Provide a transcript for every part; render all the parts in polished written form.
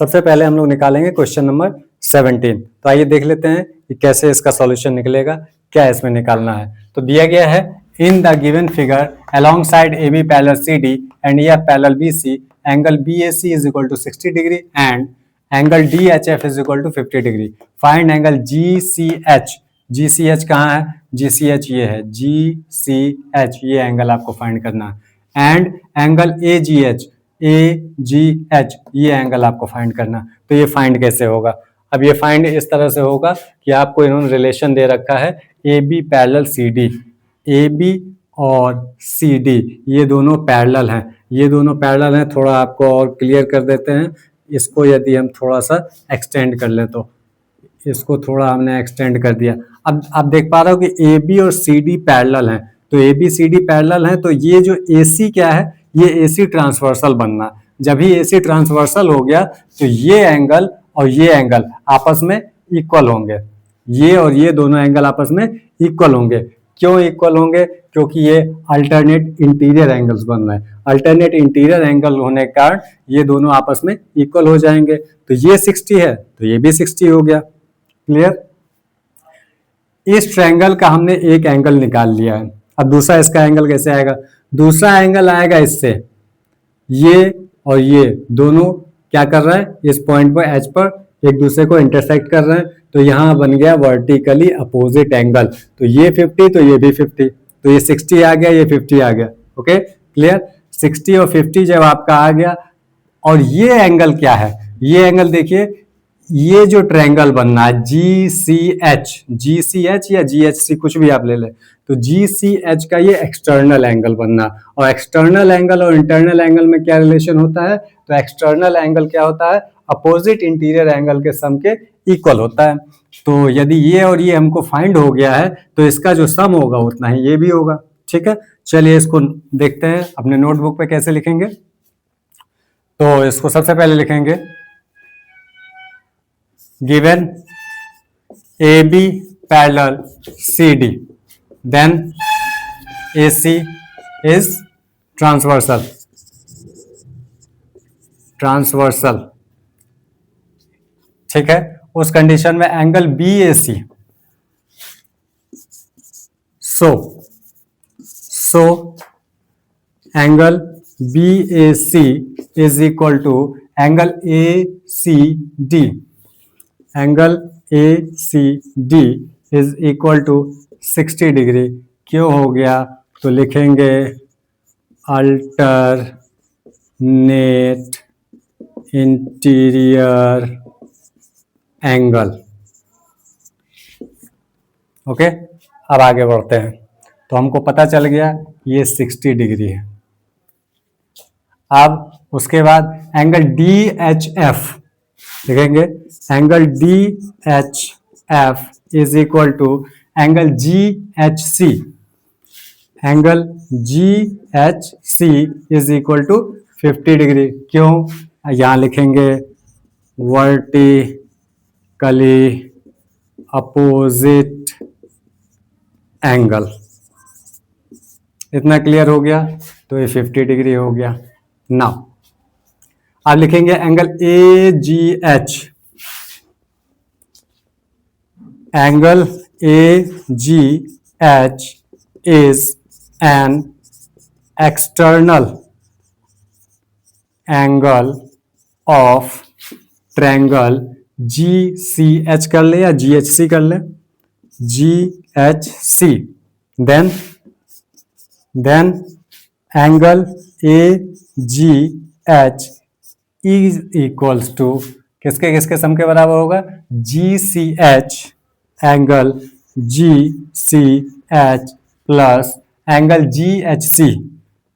सबसे पहले हम लोग निकालेंगे क्वेश्चन नंबर 17। तो आइए देख लेते हैं कि कैसे इसका सॉल्यूशन निकलेगा, क्या इसमें निकालना है। तो दिया गया है in the given figure along side A B parallel C D and EF parallel B C angle BAC is equal to 60 degree and angle DHF is equal to 50 degree. Find angle GCH। GCH कहाँ है? GCH ये है, GCH ये angle आपको find करना है। And angle AGH ये angle आपको फाइंड करना। तो ये फाइंड कैसे होगा? अब ये फाइंड इस तरह से होगा कि आपको इन्होंने रिलेशन दे रखा है AB पैरेलल CD। AB और CD ये दोनों पैरेलल हैं, ये दोनों पैरेलल हैं। थोड़ा आपको और क्लियर कर देते हैं इसको, यदि हम थोड़ा सा एक्सटेंड कर लें तो इसको थोड़ा हमने एक्सटेंड कर दिया। अब आप देख पा रहे हो कि AB और CD पैरेलल हैं, तो AB CD पैरेलल हैं, तो ये जो AC क्या है, ये AC ट्रांसवर्सल बनना। जब ही AC ट्रांसवर्सल हो गया तो ये एंगल और ये एंगल आपस में इक्वल होंगे, ये और ये दोनों एंगल आपस में इक्वल होंगे। क्यों इक्वल होंगे? क्योंकि ये अल्टरनेट इंटीरियर एंगल्स बन रहे हैं। अल्टरनेट इंटीरियर एंगल होने के कारण ये दोनों आपस में इक्वल हो जाएंगे। तो ये 60 है तो ये भी 60 हो गया। क्लियर? इस ट्रायंगल का हमने एक एंगल निकाल लिया है। अब दूसरा इसका एंगल कैसे आएगा? दूसरा एंगल आएगा इससे, ये और ये दोनों क्या कर रहे हैं, इस पॉइंट पर H पर एक दूसरे को इंटरसेक्ट कर रहे हैं, तो यहाँ बन गया वर्टिकली अपोजिट एंगल। तो ये 50 तो ये भी 50, तो ये 60 आ गया, ये 50 आ गया। Okay clear? 60 और 50 जब आपका आ गया, और ये एंगल क्या है? ये एंगल देखिए, ये जो ट्रायंगल बनना है GCH या GHC कुछ भी आप ले लें, तो GCH का ये एक्सटर्नल एंगल बनना। और एक्सटर्नल एंगल और इंटरनल एंगल में क्या रिलेशन होता है? तो एक्सटर्नल एंगल क्या होता है? अपोजिट इंटीरियर एंगल के सम के इक्वल होता है। तो यदि ये और ये हमको फाइंड हो गया है तो इसका जो सम होगा उतना ही ये भी होगा। ठीक है, चलिए इसको देखते हैं अपने नोटबुक पे कैसे लिखेंगे। तो इसको सबसे पहले लिखेंगे given AB parallel CD, then AC is transversal, ठीक है। उस कंडीशन में angle BAC, so angle BAC is equal to angle ACD, angle ACD is equal to 60 degree. क्यों हो गया? तो लिखेंगे अल्टरनेट इंटीरियर एंगल। ओके, अब आगे बढ़ते हैं। तो हमको पता चल गया ये 60 डिग्री है। अब उसके बाद एंगल DHF लिखेंगे, angle DHF is equal to angle GHC, angle GHC is equal to 50 degree. क्यों? यहां लिखेंगे वर्टिकली अपोजिट एंगल। इतना क्लियर हो गया? तो ये 50 डिग्री हो गया। नाउ आप लिखेंगे angle AGH, angle AGH is an external angle of triangle GCH कर ले या GHC कर ले, GHC, then angle AGH is equals to किसके किसके सम के बराबर होगा? GCH angle GCH plus angle GHC,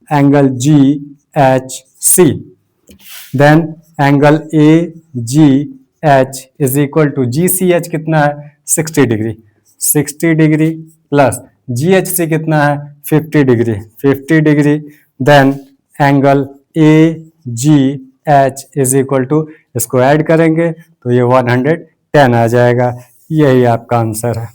angle GHC, then angle AGH is equal to GCH कितना है? 60 डिग्री, 60 डिग्री प्लस GHC कितना है? 50 degree, 50 degree, then angle AGH is equal to, इसको ऐड करेंगे तो ये 110 आ जाएगा। यही आपका आंसर है।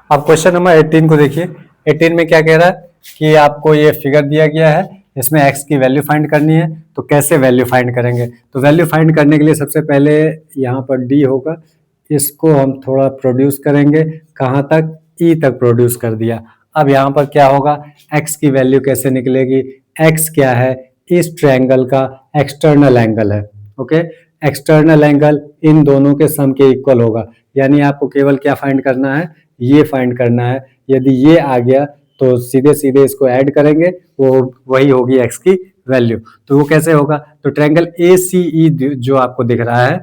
अब क्वेश्चन नंबर 18 को देखिए। 18 में क्या कह रहा है कि आपको ये फिगर दिया गया है इसमें x की वैल्यू फाइंड करनी है। तो कैसे वैल्यू फाइंड करेंगे? तो वैल्यू फाइंड करने के लिए सबसे पहले यहाँ पर d होगा, इसको हम थोड़ा प्रोड्यूस करेंगे, कहाँ तक? e तक प्रोड्यूस कर दिया। अब यहाँ पर क्या होगा? x की वैल्यू कैसे निकलेगी? x क्या है? इस ट्रायंगल का एक्सटर्नल एंगल है। ओके, एक्सटर्नल एंगल इन दोनों के सम के इक्वल होगा, यानी आपको केवल क्या फाइंड करना है? ये फाइंड करना है। यदि ये आ गया तो सीधे सीधे इसको ऐड करेंगे, वो वही होगी x की वैल्यू। तो वो कैसे होगा? तो ट्रायंगल ACE जो आपको दिख रहा है,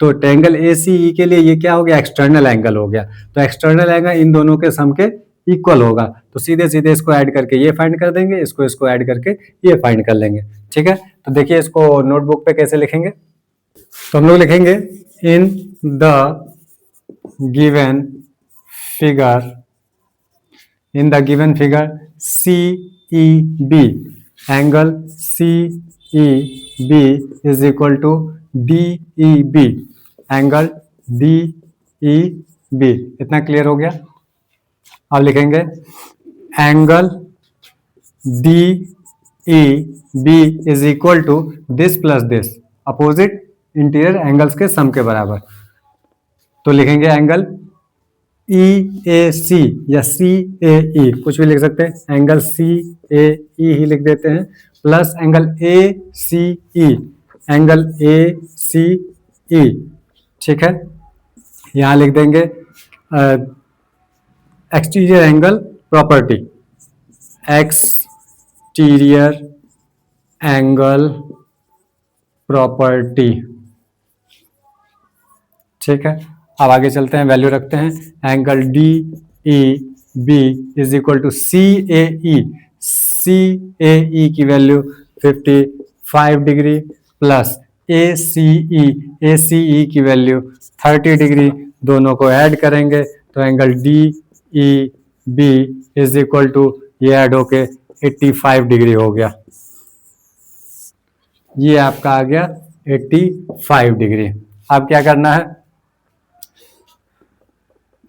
तो ट्रायंगल ACE के लिए ये क्या हो गया? एक्सटर्नल एंगल हो गया। तो एक्सटर्नल एंगल इन दोनों के सम के इक्वल होगा, तो सीधे सीधे इसको ऐड करके ये फाइंड कर देंगे, इसको ऐड करके ये फाइंड कर लेंगे। ठीक है, तो देखिए इसको नोटबुक पे कैसे लिखेंगे। तो हम लोग लिखेंगे in the given figure CEB, angle CEB is equal to DEB, angle DEB। इतना क्लियर हो गया? अब लिखेंगे angle DEB is equal to this plus this, opposite interior angles के सम के बराबर। तो लिखेंगे एंगल EAC या CAE, कुछ भी लिख सकते हैं, एंगल CAE ही लिख देते हैं, plus angle ACE, angle ACE। ठीक है, यहां लिख देंगे exterior angle property, exterior angle property. ठीक है, अब आगे चलते हैं, वैल्यू रखते हैं। Angle DEB is equal to CAE की वैल्यू 55 डिग्री प्लस ACE की वैल्यू 30 डिग्री, दोनों को ऐड करेंगे तो angle DEB is equal to ये ऐड होके 85 डिग्री हो गया। ये आपका आ गया 85 डिग्री। अब क्या करना है?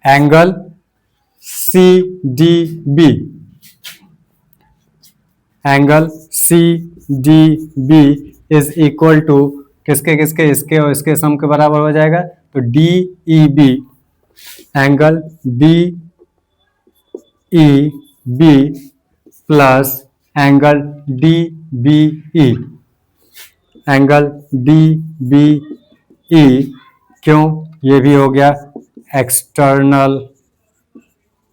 Angle CDB, angle CDB is equal to किसके किसके? इसके और इसके सम के बराबर हो जाएगा। तो DEB, angle DEB plus angle DBE, angle DBE। क्यों? ये भी हो गया external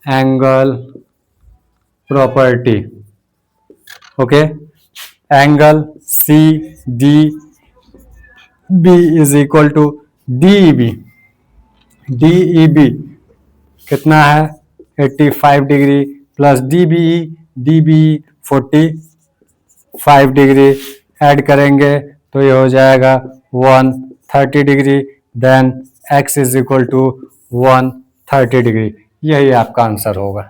angle property. Okay, angle CDB is equal to DEB। DEB कितना है? 85 degree plus DBE 45 degree, add करेंगे तो ये हो जाएगा 130 degree, then x is equal to 130 degree. यही आपका आंसर होगा।